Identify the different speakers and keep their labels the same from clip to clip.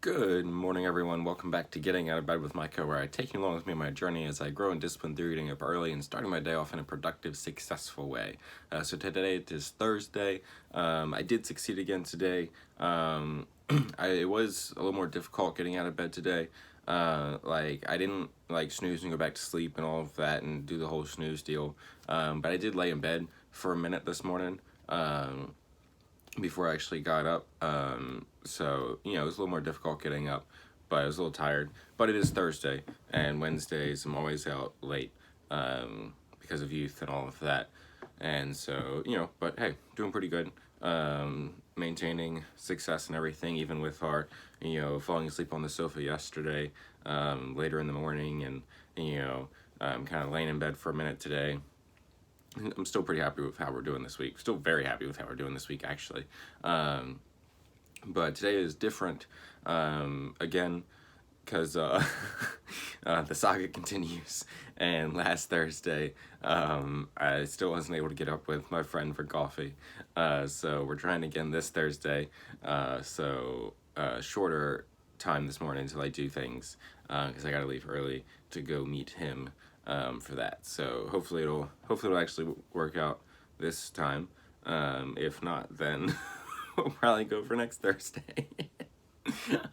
Speaker 1: Good morning, everyone. Welcome back to Getting Out of Bed with Micah, where I take you along with me on my journey as I grow in discipline through getting up early and starting my day off in a productive, successful way. So today it is Thursday. I did succeed again today. It was a little more difficult getting out of bed today. I didn't snooze and go back to sleep and all of that and do the whole snooze deal. But I did lay in bed for a minute this morning. Before I actually got up. So, it was a little more difficult getting up, but I was a little tired. But it is Thursday, and Wednesdays I'm always out late because of youth and all of that. And so, but hey, doing pretty good. Maintaining success and everything, even with our, falling asleep on the sofa yesterday, later in the morning, and, kind of laying in bed for a minute today. I'm still pretty happy with how we're doing this week. Still very happy with how we're doing this week, actually. But today is different, again, because the saga continues. And last Thursday, I still wasn't able to get up with my friend for coffee. So we're trying again this Thursday. Shorter time this morning until I do things, because I got to leave early to go meet him. For that, so hopefully it'll actually work out this time. If not, then we'll probably go for next Thursday.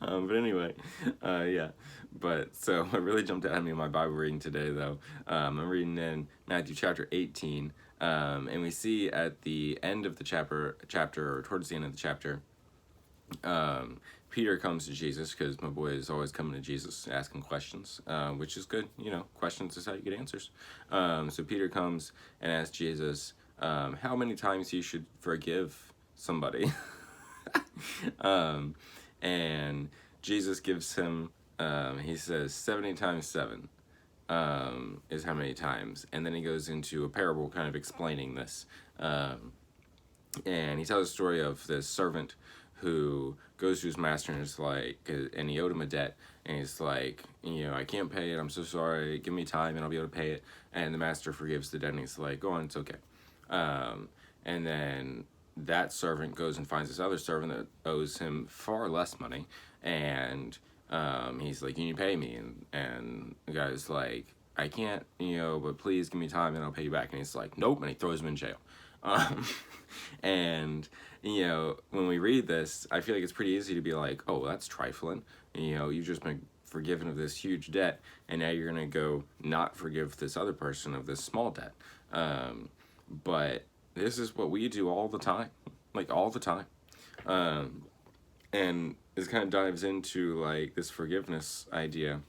Speaker 1: But anyway, yeah. But so what really jumped out at me in my Bible reading today, though, I'm reading in Matthew chapter 18, and we see at the end of the chapter, or towards the end of the chapter, Peter comes to Jesus, because my boy is always coming to Jesus asking questions, which is good. Questions is how you get answers. So Peter comes and asks Jesus how many times he should forgive somebody. And Jesus gives him, he says 70 times 7 is how many times. And then he goes into a parable kind of explaining this. And he tells a story of this servant who goes to his master and is like, and he owed him a debt, and he's like, I can't pay it, I'm so sorry, give me time and I'll be able to pay it. And the master forgives the debt, and he's like, go on, it's okay. And then that servant goes and finds this other servant that owes him far less money, and he's like, you need to pay me. And the guy's like, I can't, but please give me time and I'll pay you back. And he's like, nope, and he throws him in jail. And when we read this, I feel like it's pretty easy to be like, oh, that's trifling. You've just been forgiven of this huge debt, and now you're gonna go not forgive this other person of this small debt. But this is what we do all the time, all the time. And this kind of dives into this forgiveness idea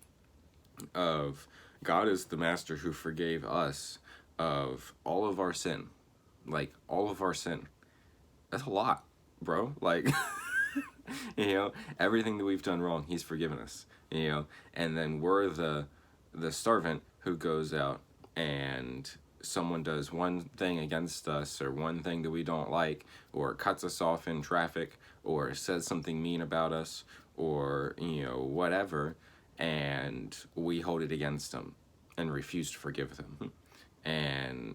Speaker 1: of God is the master who forgave us of all of our sin. All of our sin. That's a lot, bro. Everything that we've done wrong, he's forgiven us, and then we're the servant who goes out and someone does one thing against us, or one thing that we don't like, or cuts us off in traffic, or says something mean about us, or, whatever, and we hold it against them and refuse to forgive them. And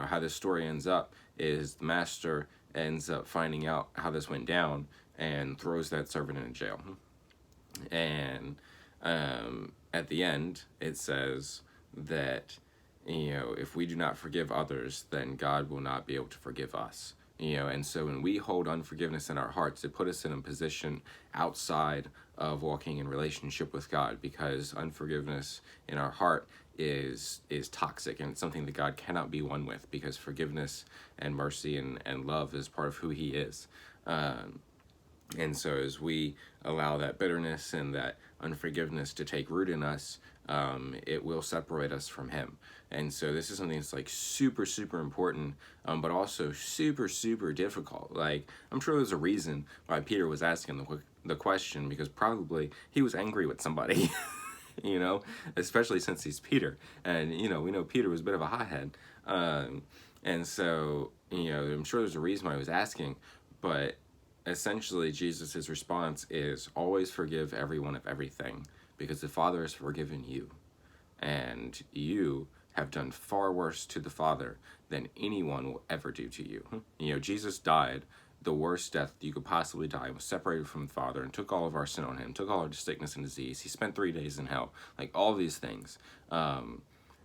Speaker 1: how this story ends up is the master ends up finding out how this went down and throws that servant in jail. And at the end, it says that, if we do not forgive others, then God will not be able to forgive us. And so when we hold unforgiveness in our hearts, it puts us in a position outside of walking in relationship with God, because unforgiveness in our heart is toxic, and it's something that God cannot be one with, because forgiveness and mercy and love is part of who he is. And so as we allow that bitterness and that unforgiveness to take root in us, it will separate us from him. And so this is something that's super, super important, but also super, super difficult. I'm sure there's a reason why Peter was asking the question, because probably he was angry with somebody. Especially since he's Peter, and we know Peter was a bit of a hothead, and so I'm sure there's a reason why he was asking. But essentially Jesus' response is, always forgive everyone of everything, because the Father has forgiven you, and you have done far worse to the Father than anyone will ever do to you. Jesus died the worst death you could possibly die, was separated from the Father, and took all of our sin on him, took all our sickness and disease. He spent 3 days in hell. Like, all these things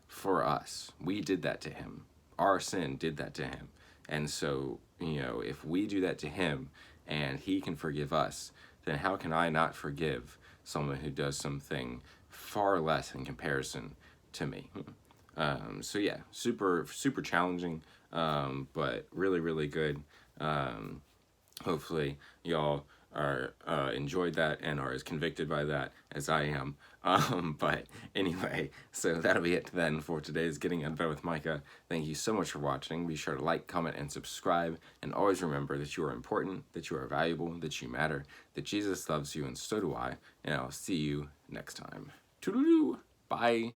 Speaker 1: for us. We did that to him. Our sin did that to him. And so, if we do that to him and he can forgive us, then how can I not forgive someone who does something far less in comparison to me? So yeah, super, super challenging, but really, really good. Hopefully y'all are enjoyed that and are as convicted by that as I am. But anyway, so that'll be it then for today's Getting Out of Bed with Micah. Thank you so much for watching. Be sure to like, comment, and subscribe. And always remember that you are important, that you are valuable, that you matter, that Jesus loves you, and so do I. And I'll see you next time. Toodaloo! Bye!